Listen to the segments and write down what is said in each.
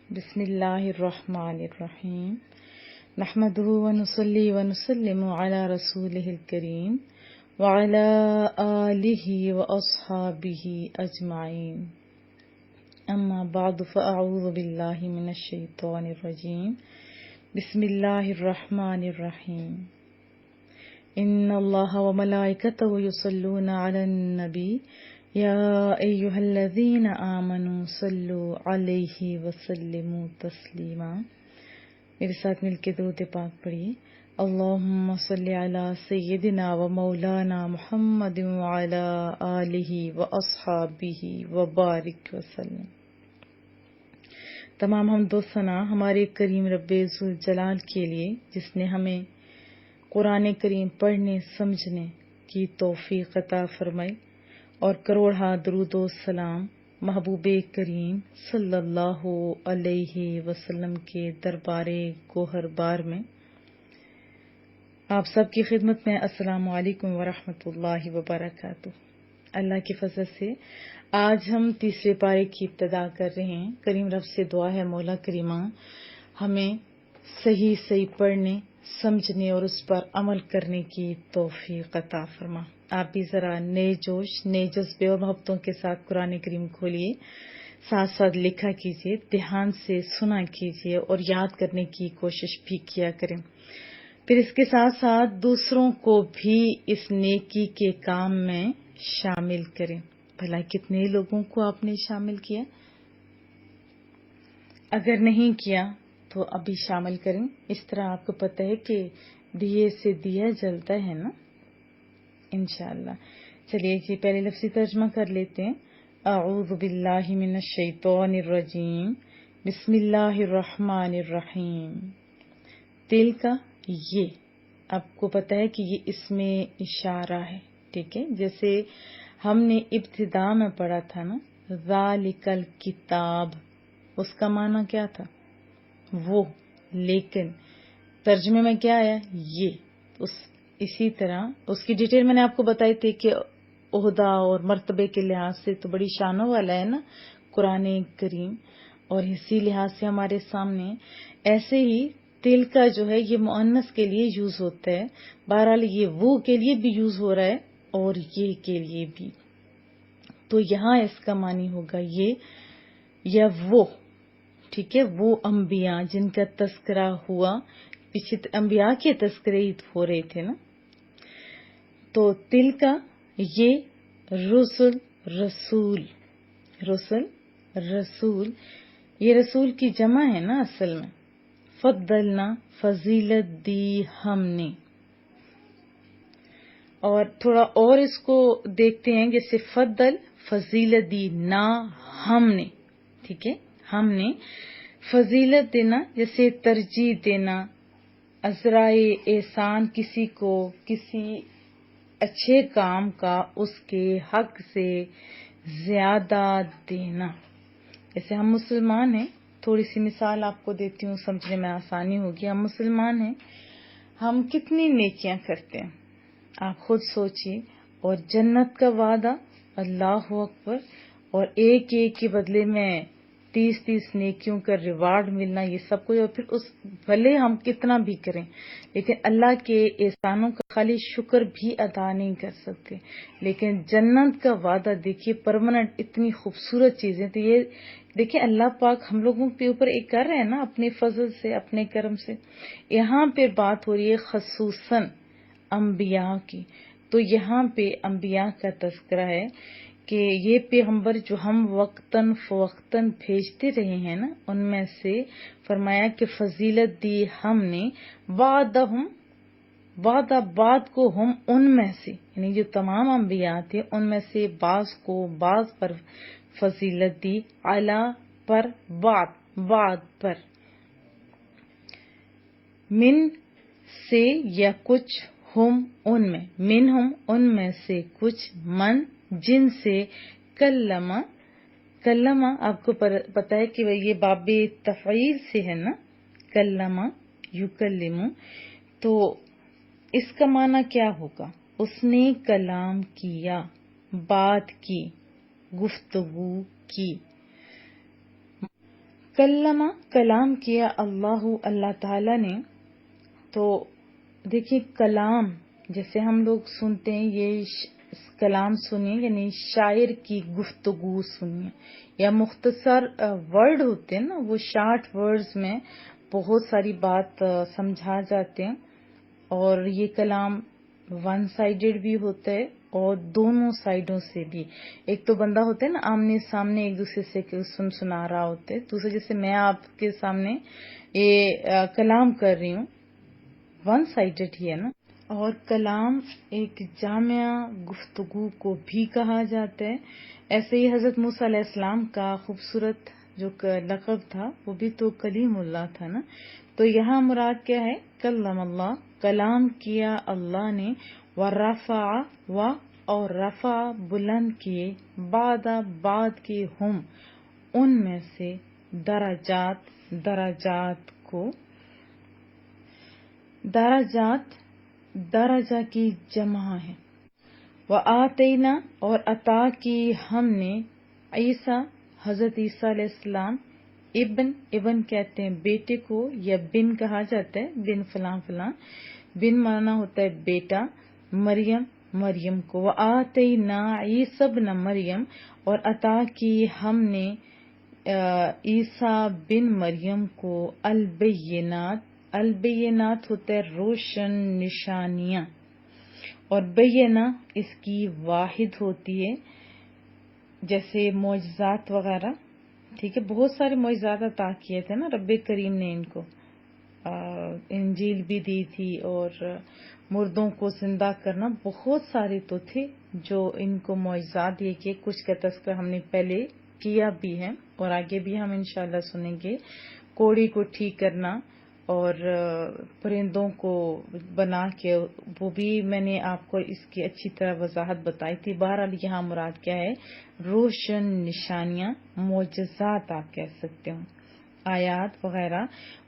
بسم اللہ الرحمن الرحیم نحمدہ ونصلی ونسلم علی رسولہ الکریم وعلی آلہ واصحابہ اجمعین اما بعد فاعوذ باللہ من الشیطان الرجیم بسم اللہ الرحمن الرحیم ان اللہ وملائکتہ یصلون علی النبی یا ایھا الذین آمنوا صلوا علیہ وسلموا تسلیما۔ میرے ساتھ مل کے درود پاک پڑھیے۔ اللہم صلی علی سیدنا و مولانا محمد وعلی آلہ واصحابہ وبارک وسلم۔ تمام حمد و ثنا ہمارے کریم رب ذوالجلال کے لیے جس نے ہمیں قرآن کریم پڑھنے سمجھنے کی توفیق عطا فرمائی، اور کروڑہ درود و سلام محبوب کریم صلی اللہ علیہ وسلم کے دربار گوہر بار میں آپ سب کی خدمت میں السلام علیکم ورحمۃ اللہ وبرکاتہ۔ اللہ کے فضل سے آج ہم تیسرے پارے کی ابتدا کر رہے ہیں۔ کریم رب سے دعا ہے مولا کریمہ ہمیں صحیح پڑھنے سمجھنے اور اس پر عمل کرنے کی توفیق عطا فرما۔ آپ بھی ذرا نئے جوش نئے جذبے اور محبتوں کے ساتھ قرآن کریم کھولیے، ساتھ ساتھ لکھا کیجیے، دھیان سے سنا کیجیے اور یاد کرنے کی کوشش بھی کیا کریں۔ پھر اس کے ساتھ ساتھ دوسروں کو بھی اس نیکی کے کام میں شامل کریں۔ بھلا کتنے لوگوں کو آپ نے شامل کیا؟ اگر نہیں کیا تو ابھی شامل کریں۔ اس طرح آپ کو پتہ ہے کہ دیے سے دیا جلتا ہے نا، انشاءاللہ۔ چلیے جی پہلے لفظی ترجمہ کر لیتے ہیں۔ اعوذ باللہ من الشیطان الرجیم، بسم اللہ الرحمن الرحیم۔ دل کا یہ آپ کو پتہ ہے کہ یہ اس میں اشارہ ہے، ٹھیک ہے؟ جیسے ہم نے ابتدا میں پڑھا تھا نا، ذالک الکتاب، اس کا معنی کیا تھا؟ وہ، لیکن ترجمے میں کیا آیا؟ یہ۔ اسی طرح اس کی ڈیٹیل میں نے آپ کو بتائی تھی کہ عہدہ اور مرتبے کے لحاظ سے تو بڑی شانوں والا ہے نا قرآن کریم، اور اسی لحاظ سے ہمارے سامنے ایسے ہی دل کا جو ہے یہ مؤنث کے لیے یوز ہوتا ہے، بہرحال یہ وہ کے لیے بھی یوز ہو رہا ہے اور یہ کے لیے بھی، تو یہاں اس کا معنی ہوگا یہ یا وہ، ٹھیک ہے؟ وہ انبیاء جن کا تذکرہ ہوا، پیچھے انبیاء کے تذکرے ہی ہو رہے تھے نا، تو دل کا یہ رسول، یہ رسول کی جمع ہے نا اصل میں۔ فضلنا، فضیلت دی ہم نے، اور تھوڑا اور اس کو دیکھتے ہیں، جیسے فضل فضیلت دی نہ ہم نے، ٹھیک ہے؟ ہم نے فضیلت دینا جیسے ترجیح دینا، عذرائے احسان کسی کو کسی اچھے کام کا اس کے حق سے زیادہ دینا۔ جیسے ہم مسلمان ہیں، تھوڑی سی مثال آپ کو دیتی ہوں، سمجھنے میں آسانی ہوگی۔ ہم مسلمان ہیں، ہم کتنی نیکیاں کرتے ہیں آپ خود سوچئے، اور جنت کا وعدہ، اللہ اکبر، اور ایک کے بدلے میں 30 نیکیوں کا ریوارڈ ملنا، یہ سب کچھ، اور پھر اس بھلے ہم کتنا بھی کریں لیکن اللہ کے احسانوں کا خالی شکر بھی ادا نہیں کر سکتے۔ لیکن جنت کا وعدہ دیکھیے، پرماننٹ، اتنی خوبصورت چیزیں، تو یہ دیکھیں اللہ پاک ہم لوگوں کے اوپر ایک کر رہے ہیں نا اپنے فضل سے، اپنے کرم سے۔ یہاں پہ بات ہو رہی ہے خصوصاً انبیاء کی، تو یہاں پہ انبیاء کا تذکرہ ہے کہ یہ پیغمبر جو ہم وقتاً فوقتاً بھیجتے رہے ہیں نا، ان میں سے فرمایا کہ فضیلت دی ہم نے وعدہ بعد کو ہم ان میں سے، یعنی جو تمام انبیاء تھے ان میں سے بعض کو بعض پر فضیلت دی، اعلیٰ پر بعد پر، من سے یا کچھ، ہم ان میں، من ہم ان میں سے کچھ، من جن سے، کلمہ آپ کو پتہ ہے کہ یہ باب تفعیل سے ہے نا، کلمہ یکلم، تو اس کا معنی کیا ہوگا؟ اس نے کلام کیا، بات کی، گفتگو کی۔ کلمہ کلام کیا اللہ تعالی نے. تو دیکھیے کلام جیسے ہم لوگ سنتے ہیں، یہ کلام سنیے یعنی شاعر کی گفتگو سنیے، یا مختصر ورڈ ہوتے ہیں نا، وہ شارٹ ورڈز میں بہت ساری بات سمجھا جاتے ہیں. اور یہ کلام ون سائیڈڈ بھی ہوتا ہے اور دونوں سائیڈوں سے بھی. ایک تو بندہ ہوتا ہے نا آمنے سامنے ایک دوسرے سے سنا رہا ہوتا ہے، دوسرے جیسے میں آپ کے سامنے یہ کلام کر رہی ہوں، ون سائیڈڈ ہی ہے نا. اور کلام ایک جامع گفتگو کو بھی کہا جاتا ہے. ایسے ہی حضرت موسیٰ علیہ السلام کا خوبصورت جو لقب تھا وہ بھی تو کلیم اللہ تھا نا. تو یہاں مراد کیا ہے؟ کلم اللہ، کلام کیا اللہ نے، ورفع اور رفع بلند کیے، بعد کے ہم ان میں سے، درجات کو، درجہ کی جمع ہے. وآتینا اور عطا کی ہم نے، عیسیٰ حضرت عیسیٰ علیہ السلام، ابن کہتے ہیں بیٹے کو، یا بن کہا جاتا ہے، بن فلاں فلاں، بن مانا ہوتا ہے بیٹا، مریم کو. وآتینا عیسیٰ ابن مریم اور عطا کی ہم نے عیسیٰ بن مریم کو البینات ہوتا ہے روشن نشانیاں، اور بینہ اس کی واحد ہوتی ہے، جیسے معجزات وغیرہ. ٹھیک ہے، بہت سارے معجزات عطا کیے تھے نا رب کریم نے ان کو. انجیل بھی دی تھی، اور مردوں کو زندہ کرنا، بہت سارے تو تھے جو ان کو معجزات دیے کہ کچھ کا تذکرہ ہم نے پہلے کیا بھی ہے اور آگے بھی ہم انشاءاللہ سنیں گے. کوڑی کو ٹھیک کرنا اور پرندوں کو بنا کے، وہ بھی میں نے آپ کو اس کی اچھی طرح وضاحت بتائی تھی. بہرحال یہاں مراد کیا ہے؟ روشن نشانیاں، معجزات آپ کہہ سکتے ہو، آیات وغیرہ.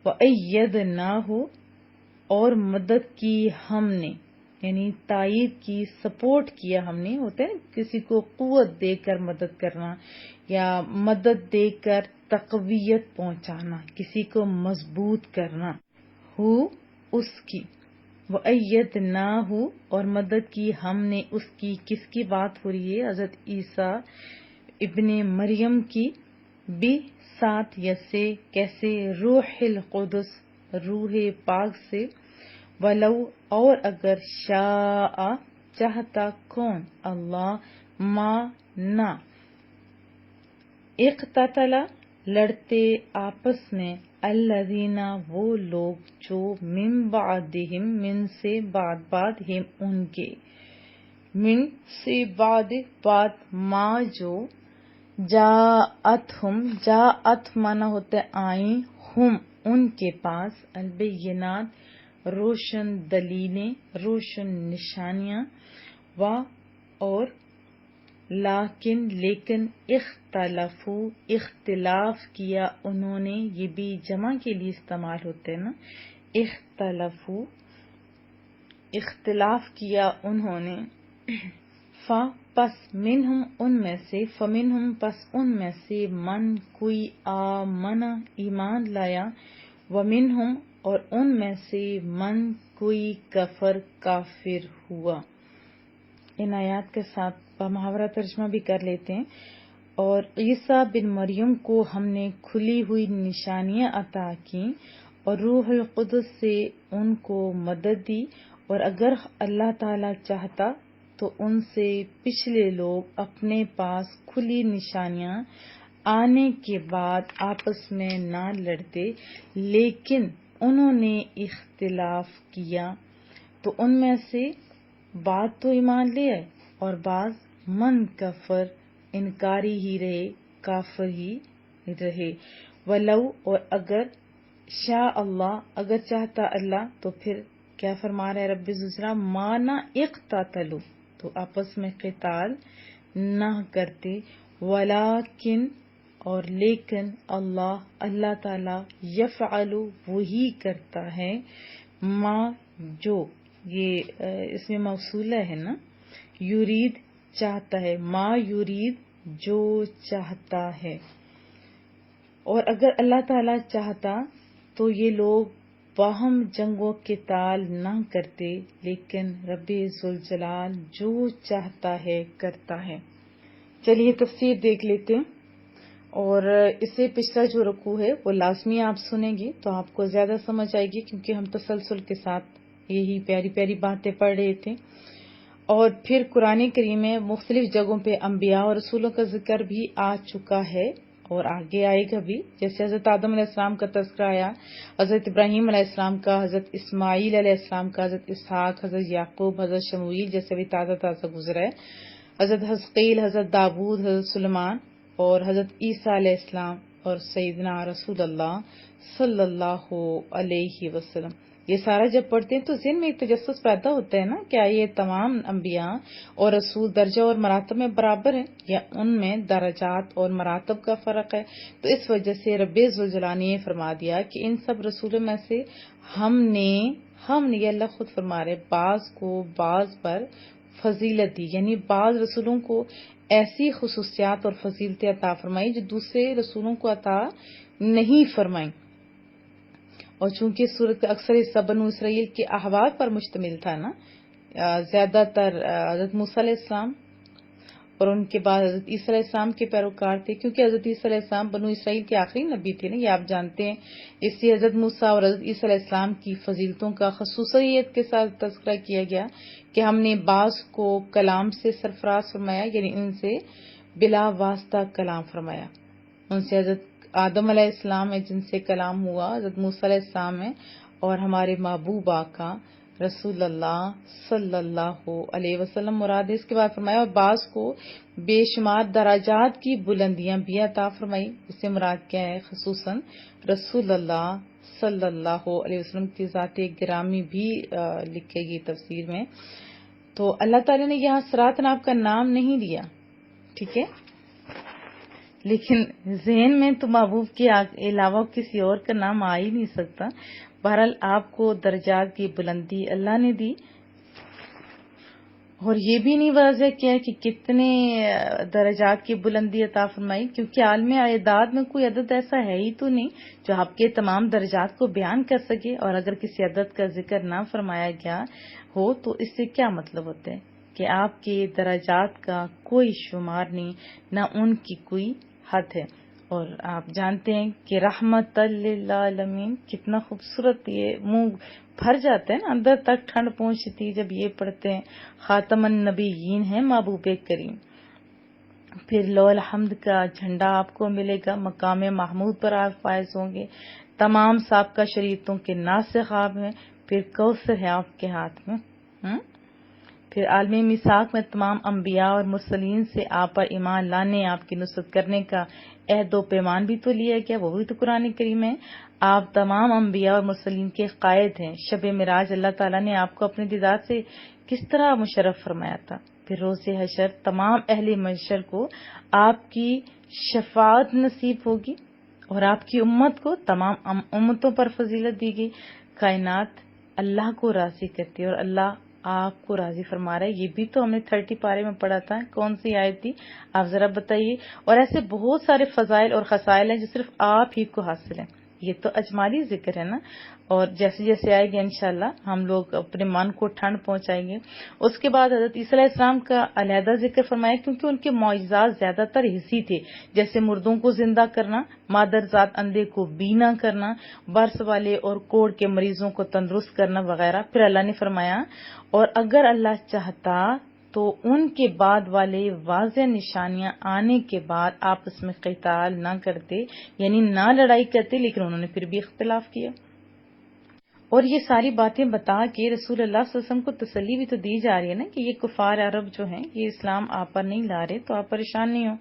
وَأَيَّدْنَاهُ اور مدد کی ہم نے، یعنی تائید کی، سپورٹ کیا ہم نے. ہوتا ہے کسی کو قوت دے کر مدد کرنا، یا مدد دے کر تقویت پہنچانا، کسی کو مضبوط کرنا. ہو اس کی، وَأَيَّدْنَاهُ اور مدد کی ہم نے اس کی. کس کی بات ہو رہی ہے؟ حضرت عیسیٰ ابن مریم کی. بھی ساتھ یسے کیسے؟ روح القدس روح پاک سے. ولو اور اگر شاء چاہتا کون؟ اللہ. ما نہ اقتتل لڑتے آپس میں، الذین وہ لوگ جو، من بعدہم من سے بعد ہم ان کے، من سے بعد ما جو، جاءت مانا ہوتا ہے آئیں، ہم ان کے پاس، البینات روشن دلیلیں، روشن نشانیاں، اور لیکن اختلاف کیا انہوں نے. یہ بھی جمع کے لیے استعمال ہوتے ہیں نا، اختلاف کیا انہوں نے. پس منہم ان میں سے، فمنہم پس ان میں سے، من کوئی، آمن ایمان لایا، ومنہم اور ان میں سے، من کوئی کفر کافر ہوا. ان آیات کے ساتھ محاورہ ترجمہ بھی کر لیتے ہیں. اور عیسیٰ بن مریم کو ہم نے کھلی ہوئی نشانیاں عطا کی، اور روح القدس سے ان کو مدد دی. اور اگر اللہ تعالی چاہتا تو ان سے پچھلے لوگ اپنے پاس کھلی نشانیاں آنے کے بعد آپس میں نہ لڑتے، لیکن انہوں نے اختلاف کیا. تو ان میں سے بعض تو ایمان لے آئے، اور بعض من کفر انکاری ہی رہے، کافر ہی رہے. ولو اور اگر شاء اللہ اگر چاہتا اللہ، تو پھر کیا فرما رہا ہے رب ذوالجلال؟ ما نہ اقتتلوا تو آپس میں قتال نہ کرتے. ولیکن اور لیکن اللہ تعالی یفعل وہی کرتا ہے، ما جو، یہ اس میں موصولہ ہے نا، یرید چاہتا ہے، ما یرید جو چاہتا ہے. اور اگر اللہ تعالیٰ چاہتا تو یہ لوگ باہم جنگ و قتال نہ کرتے، لیکن رب ذوالجلال جو چاہتا ہے کرتا ہے۔ چلیے تفسیر دیکھ لیتے ہیں، اور اسے پچھلا جو رکوع ہے وہ لازمی آپ سنیں گے تو آپ کو زیادہ سمجھ آئے گی، کیونکہ ہم تسلسل کے ساتھ یہی پیاری پیاری باتیں پڑھ رہے تھے۔ اور پھر قرآن کریم میں مختلف جگہوں پہ انبیاء اور رسولوں کا ذکر بھی آ چکا ہے اور آگے آئے گا بھی، جیسے حضرت آدم علیہ السلام کا تذکرہ آیا، حضرت ابراہیم علیہ السلام کا، حضرت اسماعیل علیہ السلام کا، حضرت اسحاق، حضرت یعقوب، حضرت شموئیل، جیسے بھی تازہ گزرا ہے، حضرت حزقیل، حضرت داود، حضرت سلیمان، اور حضرت عیسیٰ علیہ السلام، اور سیدنا رسول اللہ صلی اللہ علیہ وسلم۔ یہ سارا جب پڑھتے ہیں تو ذہن میں ایک تجسس پیدا ہوتا ہے نا، کیا یہ تمام انبیاء اور رسول درجہ اور مراتب میں برابر ہیں یا ان میں درجات اور مراتب کا فرق ہے؟ تو اس وجہ سے رب ذوالجلال نے فرما دیا کہ ان سب رسولوں میں سے ہم نے یہ اللہ خود فرما رہے بعض کو بعض پر فضیلت دی، یعنی بعض رسولوں کو ایسی خصوصیات اور فضیلتیں عطا فرمائی جو دوسرے رسولوں کو عطا نہیں فرمائی۔ اور چونکہ سورت کا اکثر حصہ بنو اسرائیل کے احوال پر مشتمل تھا نا، زیادہ تر حضرت موسیٰ علیہ السلام اور ان کے بعد حضرت عیسیٰ علیہ السلام کے پیروکار تھے، کیونکہ حضرت عیسیٰ علیہ السلام بنو اسرائیل کے آخری نبی تھے نا، یہ آپ جانتے ہیں۔ اس لیے حضرت موسیٰ اور حضرت عیسیٰ علیہ السلام کی فضیلتوں کا خصوصیت کے ساتھ تذکرہ کیا گیا کہ ہم نے بعض کو کلام سے سرفراز فرمایا، یعنی ان سے بلا واسطہ کلام فرمایا۔ ان سے حضرت آدم علیہ السلام ہے جن سے کلام ہوا، حضرت موسیٰ علیہ السلام ہے، اور ہمارے محبوب آقا رسول اللہ صلی اللہ علیہ وسلم مراد ہے۔ اس کے بعد فرمایا اور بعض کو بے شمار دراجات کی بلندیاں بھی عطا فرمائی، اس سے مراد کیا ہے؟ خصوصاً رسول اللہ صلی اللہ علیہ وسلم کی ذات گرامی بھی لکھے گی تفسیر میں۔ تو اللہ تعالیٰ نے یہاں صراط ناب کا نام نہیں لیا، ٹھیک ہے، لیکن ذہن میں تو محبوب کے علاوہ کسی اور کا نام آ ہی نہیں سکتا۔ بہرحال آپ کو درجات کی بلندی اللہ نے دی، اور یہ بھی نہیں واضح کیا کہ کتنے درجات کی بلندی عطا فرمائی، کیونکہ عالم اعداد میں کوئی عدد ایسا ہے ہی تو نہیں جو آپ کے تمام درجات کو بیان کر سکے، اور اگر کسی عدد کا ذکر نہ فرمایا گیا ہو تو اس سے کیا مطلب ہوتا ہے کہ آپ کے درجات کا کوئی شمار نہیں، نہ ان کی کوئی حد ہے۔ اور آپ جانتے ہیں کہ رحمت للعالمین کتنا خوبصورت، یہ منہ بھر جاتا ہے نا، اندر تک ٹھنڈ پہنچتی جب یہ پڑھتے ہیں۔ خاتم النبیین ہے محبوب کریم۔ پھر لوح الحمد کا جھنڈا آپ کو ملے گا، مقام محمود پر آپ فائز ہوں گے، تمام سابقہ شریعتوں کے ناسخ آپ ہیں، پھر کوثر ہے آپ کے ہاتھ میں، پھر عالم میثاق میں تمام انبیاء اور مرسلین سے آپ پر ایمان لانے، آپ کی نصرت کرنے کا عہد و پیمان بھی تو لیا گیا، وہ بھی تو قرآن کریم ہے۔ آپ تمام انبیاء اور مرسلین کے قائد ہیں۔ شب معراج اللہ تعالیٰ نے آپ کو اپنے دیدار سے کس طرح مشرف فرمایا تھا۔ پھر روز حشر تمام اہل محشر کو آپ کی شفاعت نصیب ہوگی، اور آپ کی امت کو تمام امتوں پر فضیلت دی گئی۔ کائنات اللہ کو راضی کرتی ہے اور اللہ آپ کو راضی فرما رہا ہے، یہ بھی تو ہم نے 30 پارے میں پڑھا تھا، کون سی آیت تھی آپ ذرا بتائیے۔ اور ایسے بہت سارے فضائل اور خصائل ہیں جو صرف آپ ہی کو حاصل ہیں، یہ تو اجمالی ذکر ہے نا، اور جیسے جیسے آئے گا انشاءاللہ ہم لوگ اپنے من کو ٹھنڈ پہنچائیں گے۔ اس کے بعد حضرت عیسیٰ علیہ السلام کا علیحدہ ذکر فرمایا، کیونکہ ان کے معجزات زیادہ تر حسی تھے، جیسے مردوں کو زندہ کرنا، مادر ذات اندھے کو بینا کرنا، برس والے اور کوڑ کے مریضوں کو تندرست کرنا وغیرہ۔ پھر اللہ نے فرمایا اور اگر اللہ چاہتا تو ان کے بعد والے واضح نشانیاں آنے کے بعد آپس میں قتال نہ کرتے، یعنی نہ لڑائی کرتے، لیکن انہوں نے پھر بھی اختلاف کیا۔ اور یہ ساری باتیں بتا کے رسول اللہ صلی اللہ علیہ وسلم کو تسلی بھی تو دی جا رہی ہے نا کہ یہ کفار عرب جو ہیں یہ اسلام آپ پر نہیں لا رہے، تو آپ پریشان نہیں ہو۔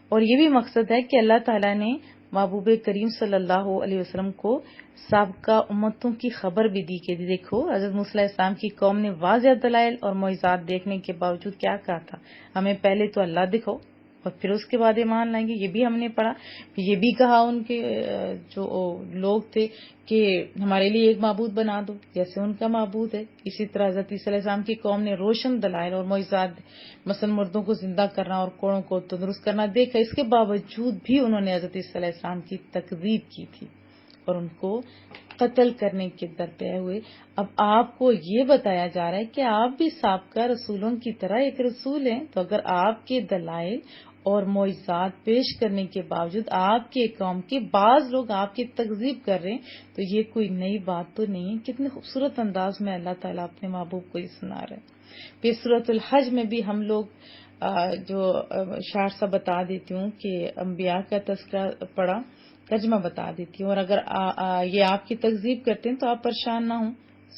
اور یہ بھی مقصد ہے کہ اللہ تعالیٰ نے محبوب کریم صلی اللہ علیہ وسلم کو سابقہ امتوں کی خبر بھی دی کہ دیکھو حضرت موسیٰ علیہ السلام کی قوم نے واضح دلائل اور معجزات دیکھنے کے باوجود کیا کہا تھا، ہمیں پہلے تو اللہ دکھاؤ، اور پھر اس کے بعد ایمان لائیں گے. یہ بھی ہم نے پڑھا. یہ بھی کہا ان کے جو لوگ تھے کہ ہمارے لیے ایک معبود بنا دو جیسے ان کا معبود ہے. اسی طرح حضرت عیسیٰ علیہ السلام کی قوم نے روشن دلائل اور معجزات مثلا مردوں کو زندہ کرنا اور کوڑوں کو تندرست کرنا دیکھا. اس کے باوجود بھی انہوں نے حضرت عیسیٰ علیہ السلام کی تکذیب کی تھی اور ان کو قتل کرنے کے درپے ہوئے. اب آپ کو یہ بتایا جا رہا ہے کہ آپ بھی سابقہ رسولوں کی طرح ایک رسول ہیں. تو اگر آپ کے دلائل اور معجزات پیش کرنے کے باوجود آپ کے قوم کے بعض لوگ آپ کی تکذیب کر رہے ہیں تو یہ کوئی نئی بات تو نہیں ہے. کتنے خوبصورت انداز میں اللہ تعالیٰ اپنے محبوب کو یہ سنا رہے ہیں. پھر سورۃ الحج میں بھی ہم لوگ جو شعر سا بتا دیتی ہوں کہ انبیاء کا تذکرہ پڑھا, ترجمہ بتا دیتی ہوں. اور اگر یہ آپ کی تکذیب کرتے ہیں تو آپ پریشان نہ ہوں.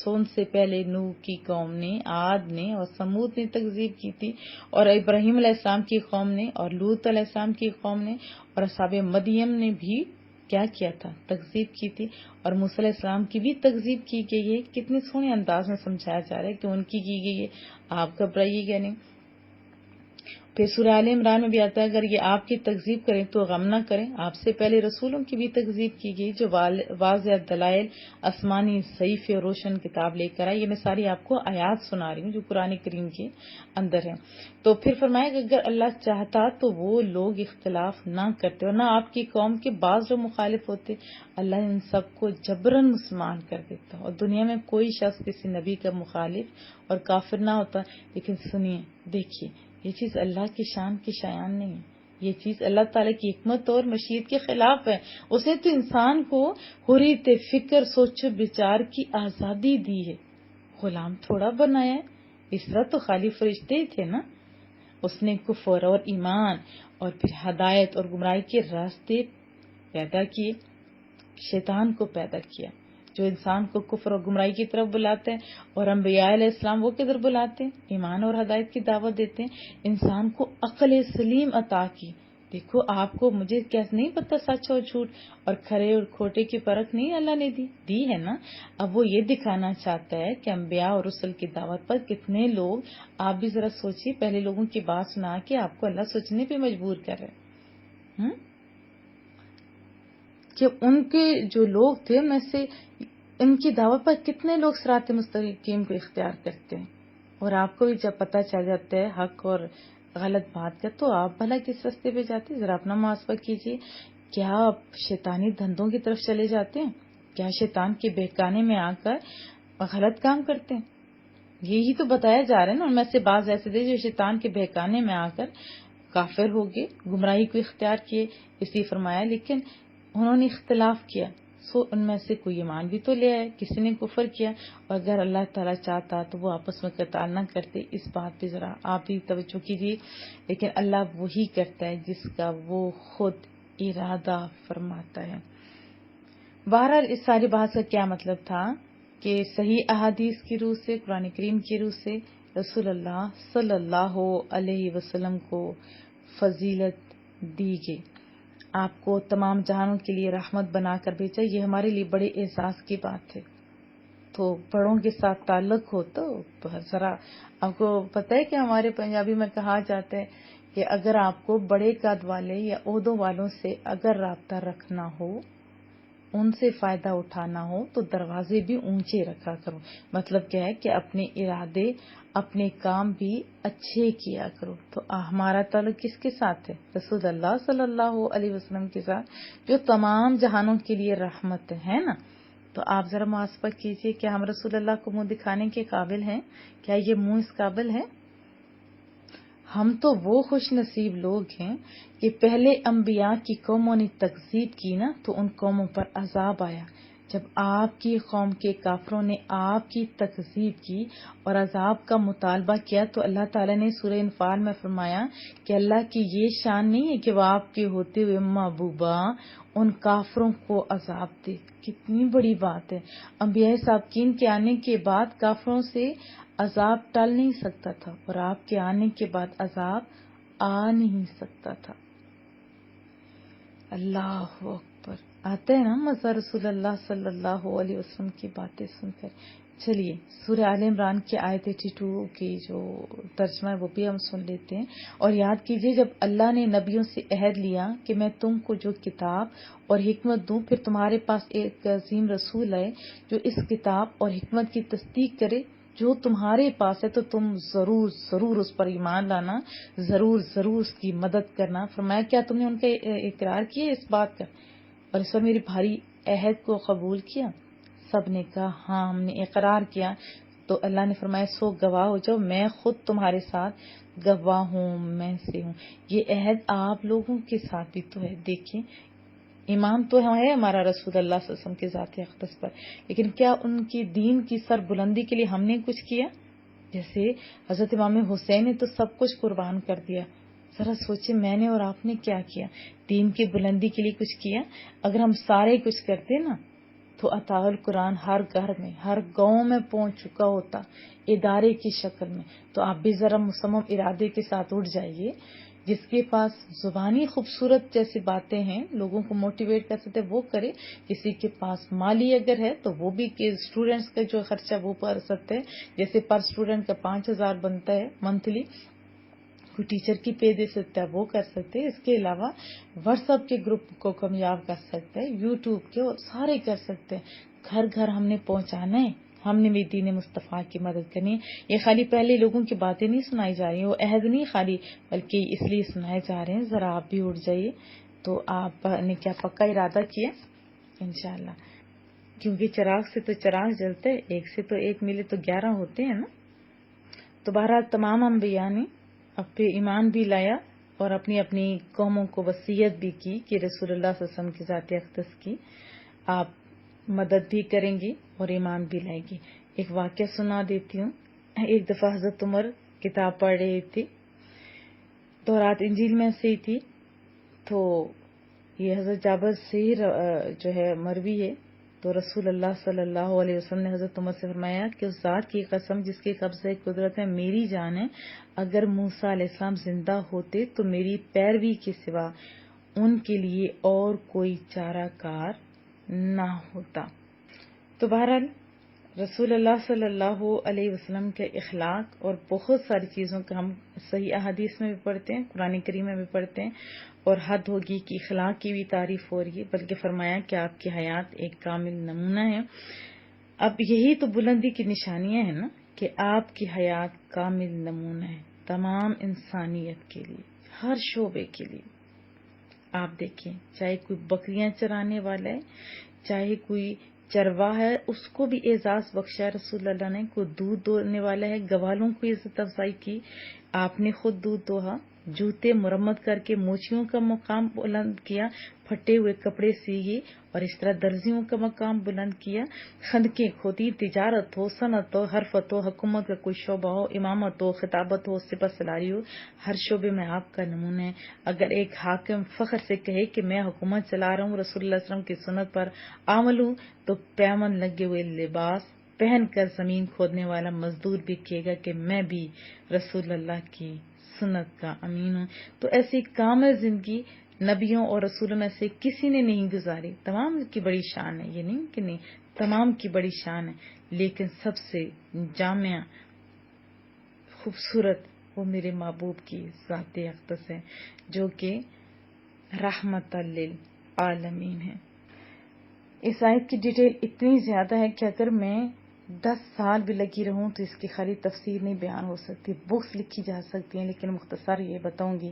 ان سے پہلے نوح کی قوم نے, عاد نے اور سمود نے تکذیب کی تھی, اور ابراہیم علیہ السلام کی قوم نے, اور لوط علیہ السلام کی قوم نے, اور اصحاب مدین نے بھی کیا کیا تھا, تکذیب کی تھی. اور موسیٰ علیہ السلام کی بھی تکذیب کی گئی ہے. کتنے سونے انداز میں سمجھایا جا رہا ہے کہ ان کی گئی ہے, آپ گھبرائیے گا نہیں. پھر سورہ آل عمران میں بھی آتا ہے اگر یہ آپ کی تکذیب کریں تو غم نہ کریں, آپ سے پہلے رسولوں کی بھی تکذیب کی گئی جو واضح دلائل, آسمانی صحیفے اور روشن کتاب لے کر آئے. یہ میں ساری آپ کو آیات سنا رہی ہوں جو قرآن کریم کے اندر ہیں. تو پھر فرمایا کہ اگر اللہ چاہتا تو وہ لوگ اختلاف نہ کرتے اور نہ آپ کی قوم کے بعض لوگ مخالف ہوتے. اللہ ان سب کو جبراً مسلمان کر دیتا اور دنیا میں کوئی شخص کسی نبی کا مخالف اور کافر نہ ہوتا. لیکن سنیے, دیکھیے, یہ چیز اللہ کی شان کی شایان نہیں ہے. یہ چیز اللہ تعالیٰ کی حکمت اور مشیت کے خلاف ہے. اس نے تو انسان کو حریت فکر, سوچ بچار کی آزادی دی ہے, غلام تھوڑا بنایا ہے. اس طرح تو خالی فرشتے ہی تھے نا. اس نے کفر اور ایمان اور پھر ہدایت اور گمراہی کے راستے پیدا کیے, شیطان کو پیدا کیا جو انسان کو کفر اور گمراہی کی طرف بلاتے ہیں, اور انبیاء علیہ السلام وہ کدھر بلاتے ہیں, ایمان اور ہدایت کی دعوت دیتے ہیں. انسان کو عقل سلیم عطا کی. دیکھو آپ کو مجھے کیسے نہیں پتا سچ اور جھوٹ اور کھرے اور کھوٹے کی پرکھ نہیں اللہ نے دی ہے نا. اب وہ یہ دکھانا چاہتا ہے کہ انبیاء اور رسل کی دعوت پر کتنے لوگ, آپ بھی ذرا سوچیے, پہلے لوگوں کی بات سنا کے آپ کو اللہ سوچنے پہ مجبور کر رہے ہیں کہ ان کے جو لوگ تھے میں سے ان کی دعوت پر کتنے لوگ صراط مستقیم کو اختیار کرتے ہیں. اور آپ کو بھی جب پتہ چل جاتا ہے حق اور غلط بات کا تو آپ بھلا کس راستے پہ جاتے ہیں؟ ذرا اپنا محاسبہ کیجیے. کیا آپ شیطانی دھندوں کی طرف چلے جاتے ہیں؟ کیا شیطان کے بہکانے میں آ کر غلط کام کرتے ہیں؟ یہی تو بتایا جا رہا ہے نا. ان میں سے بعض ایسے تھے جو شیطان کے بہکانے میں آ کر کافر ہو گئے, گمراہی کو اختیار کیے. اس لیے فرمایا لیکن انہوں نے اختلاف کیا, سو ان میں سے کوئی ایمان بھی تو لے آئے, کسی نے کفر کیا. اور اگر اللہ تعالیٰ چاہتا تو وہ آپس میں قتال نہ کرتے. اس بات پہ ذرا آپ بھی توجہ کیجیے. لیکن اللہ وہی کرتا ہے جس کا وہ خود ارادہ فرماتا ہے. بہرحال اس ساری بات کا کیا مطلب تھا کہ صحیح احادیث کی روح سے, قرآن کریم کی روح سے رسول اللہ صلی اللہ علیہ وسلم کو فضیلت دی گئی. آپ کو تمام جہانوں کے لیے رحمت بنا کر بھیجا. یہ ہمارے لیے بڑے اعزاز کی بات ہے. تو بڑوں کے ساتھ تعلق ہو تو ذرا, آپ کو پتہ ہے کہ ہمارے پنجابی میں کہا جاتا ہے کہ اگر آپ کو بڑے قد والے یا عہدوں والوں سے اگر رابطہ رکھنا ہو, ان سے فائدہ اٹھانا ہو تو دروازے بھی اونچے رکھا کرو. مطلب کیا ہے کہ اپنے ارادے, اپنے کام بھی اچھے کیا کرو. تو ہمارا تعلق کس کے ساتھ ہے؟ رسول اللہ صلی اللہ علیہ وسلم کے ساتھ جو تمام جہانوں کے لیے رحمت ہے نا. تو آپ ذرا محاسبہ کیجئے, کیا ہم رسول اللہ کو منہ دکھانے کے قابل ہیں؟ کیا یہ منہ اس قابل ہے؟ ہم تو وہ خوش نصیب لوگ ہیں کہ پہلے انبیاء کی قوموں نے تکذیب کی نا تو ان قوموں پر عذاب آیا. جب آپ کی قوم کے کافروں نے آپ کی تکذیب کی اور عذاب کا مطالبہ کیا تو اللہ تعالیٰ نے سورہ انفال میں فرمایا کہ اللہ کی یہ شان نہیں ہے کہ وہ آپ کے ہوتے ہوئے محبوبہ ان کافروں کو عذاب دے. کتنی بڑی بات ہے. انبیاء سابقین کے آنے کے بعد کافروں سے عذاب ٹل نہیں سکتا تھا اور آپ کے آنے کے بعد عذاب آ نہیں سکتا تھا. اللہ اکبر. آتا ہے نا مزہ رسول اللہ صلی اللہ علیہ وسلم کی باتیں سن کر. چلیے سورہ آل عمران کی آیت 82 کی جو ترجمہ ہے وہ بھی ہم سن لیتے ہیں. اور یاد کیجئے جب اللہ نے نبیوں سے عہد لیا کہ میں تم کو جو کتاب اور حکمت دوں، پھر تمہارے پاس ایک عظیم رسول ہے جو اس کتاب اور حکمت کی تصدیق کرے جو تمہارے پاس ہے، تو تم ضرور ضرور اس پر ایمان لانا، ضرور ضرور اس کی مدد کرنا. فرمایا کیا تم نے ان کا اقرار کیا اس بات کا اور اس پر میری بھاری عہد کو قبول کیا؟ سب نے کہا ہاں ہم نے اقرار کیا. تو اللہ نے فرمایا سو گواہ ہو جاؤ، میں خود تمہارے ساتھ گواہ ہوں، میں سے ہوں. یہ عہد آپ لوگوں کے ساتھ بھی تو ہے. دیکھیں ایمان تو ہے ہمارا رسول اللہ صلی اللہ علیہ وسلم کے ذات اقدس پر، لیکن کیا ان کی دین کی سر بلندی کے لیے ہم نے کچھ کیا؟ جیسے حضرت امام حسین نے تو سب کچھ قربان کر دیا. ذرا سوچیں میں نے اور آپ نے کیا کیا؟ دین کی بلندی کے لیے کچھ کیا؟ اگر ہم سارے کچھ کرتے نا تو عطا القرآن ہر گھر میں ہر گاؤں میں پہنچ چکا ہوتا ادارے کی شکل میں. تو آپ بھی ذرا مصمم ارادے کے ساتھ اٹھ جائیے. جس کے پاس زبانی خوبصورت جیسی باتیں ہیں لوگوں کو موٹیویٹ کر سکتے وہ کرے. کسی کے پاس مالی اگر ہے تو وہ بھی اسٹوڈینٹس کا جو خرچہ وہ کر سکتے ہیں. جیسے پر اسٹوڈنٹ کا 5,000 بنتا ہے منتھلی، کوئی ٹیچر کی پے دے سکتا ہے وہ کر سکتے ہیں. اس کے علاوہ واٹس ایپ کے گروپ کو کامیاب کر سکتے ہیں، یوٹیوب کے، اور سارے کر سکتے ہیں. گھر گھر ہم نے پہنچانا ہے، ہم نے بھی دین مصطفیٰ کی مدد کرنی ہے. یہ خالی پہلے لوگوں کی باتیں نہیں سنائی جا رہی، وہ عہد نہیں خالی، بلکہ اس لیے سنائے جا رہے ہیں. ذرا آپ بھی اٹھ جائیے. تو آپ نے کیا پکا ارادہ کیا؟ انشاءاللہ، کیونکہ چراغ سے تو چراغ جلتے، ایک سے تو ایک ملے تو 11 ہوتے ہیں نا. تو بہرحال تمام انبیاء نے اب پہ ایمان بھی لایا اور اپنی اپنی قوموں کو وصیت بھی کی کہ رسول اللہ صلی اللہ علیہ وسلم کی ذات اقدس کی آپ مدد بھی کریں گی اور ایمان بھی لائیں گی. ایک واقعہ سنا دیتی ہوں. ایک دفعہ حضرت عمر کتاب پڑھ رہی تھی، تورات انجیل میں سے ہی تھی. تو یہ حضرت جابر سے جو ہے مروی ہے. تو رسول اللہ صلی اللہ علیہ وسلم نے حضرت عمر سے فرمایا کہ اس ذات کی قسم جس کے قبضے قدرت میں میری جان ہے، اگر موسیٰ علیہ السلام زندہ ہوتے تو میری پیروی کے سوا ان کے لیے اور کوئی چارہ کار نہ ہوتا. تو بہرحال رسول اللہ صلی اللہ علیہ وسلم کے اخلاق اور بہت ساری چیزوں کا ہم صحیح احادیث میں بھی پڑھتے ہیں، قرآن کریم میں بھی پڑھتے ہیں، اور حد ہوگی کہ اخلاق کی بھی تعریف ہو رہی ہے، بلکہ فرمایا کہ آپ کی حیات ایک کامل نمونہ ہے. اب یہی تو بلندی کی نشانیاں ہیں نا کہ آپ کی حیات کامل نمونہ ہے تمام انسانیت کے لیے، ہر شعبے کے لیے. آپ دیکھیں چاہے کوئی بکریاں چرانے والا ہے، چاہے کوئی چرواہ ہے، اس کو بھی اعزاز بخشا رسول اللہ نے. کوئی دودھ دوہنے والا ہے، گوالوں کو عزت افزائی کی. آپ نے خود دودھ دوہا، جوتے مرمت کر کے موچیوں کا مقام بلند کیا، پھٹے ہوئے کپڑے سیے اور اس طرح درزیوں کا مقام بلند کیا. خندقیں کھودی، تجارت ہو، صنعت ہو، حرفت ہو، حکومت کا کوئی شعبہ ہو، امامت ہو، خطابت ہو، سپہ سالاری ہو، ہر شعبے میں آپ کا نمونہ ہے. اگر ایک حاکم فخر سے کہے کہ میں حکومت چلا رہا ہوں، رسول اللہ صلی اللہ علیہ وسلم کی سنت پر عمل ہوں، تو پیمن لگے ہوئے لباس پہن کر زمین کھودنے والا مزدور بھی کہے گا کہ میں بھی رسول اللہ کی سنت کا امین ہوں. تو ایسی کامل زندگی نبیوں اور رسولوں میں سے کسی نے نہیں گزاری. تمام کی بڑی شان ہے، یہ نہیں کہ نہیں، تمام کی بڑی شان ہے، لیکن سب سے جامع خوبصورت وہ میرے محبوب کی ذات اقدس ہے جو کہ رحمت للعالمین ہے. اس آیت کی ڈیٹیل اتنی زیادہ ہے کہ اگر میں 10 سال بھی لگی رہوں تو اس کی خالی تفسیر نہیں بیان ہو سکتی. بکس لکھی جا سکتی ہیں، لیکن مختصر یہ بتاؤں گی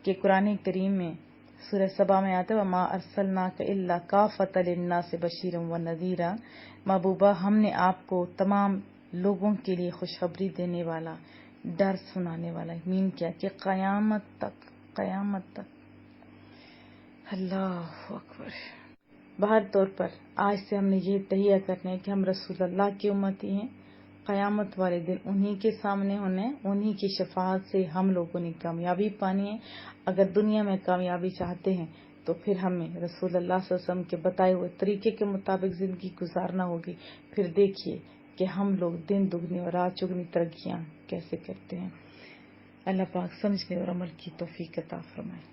کہ قرآن کریم میں سورہ سبا میں آتا ہے وَمَا أَرْسَلْنَاكَ إِلَّا كَافَةً لِلنَّاسِ بَشِيرًا وَنَذِيرًا. محبوبہ ہم نے آپ کو تمام لوگوں کے لیے خوشخبری دینے والا، ڈر سنانے والا. مین کیا کہ قیامت تک. اللہ اکبر. باہر طور پر آج سے ہم نے یہ تہیہ کرنا ہے کہ ہم رسول اللہ کی امتی ہیں. قیامت والے دن انہی کے سامنے ہونا ہے، انہی کی شفاعت سے ہم لوگوں نے کامیابی پانی ہے. اگر دنیا میں کامیابی چاہتے ہیں تو پھر ہمیں رسول اللہ صلی اللہ علیہ وسلم کے بتائے ہوئے طریقے کے مطابق زندگی گزارنا ہوگی. پھر دیکھیے کہ ہم لوگ دن دگنی اور رات چگنی ترقیاں کیسے کرتے ہیں. اللہ پاک سمجھنے اور عمل کی توفیق عطا فرمائے.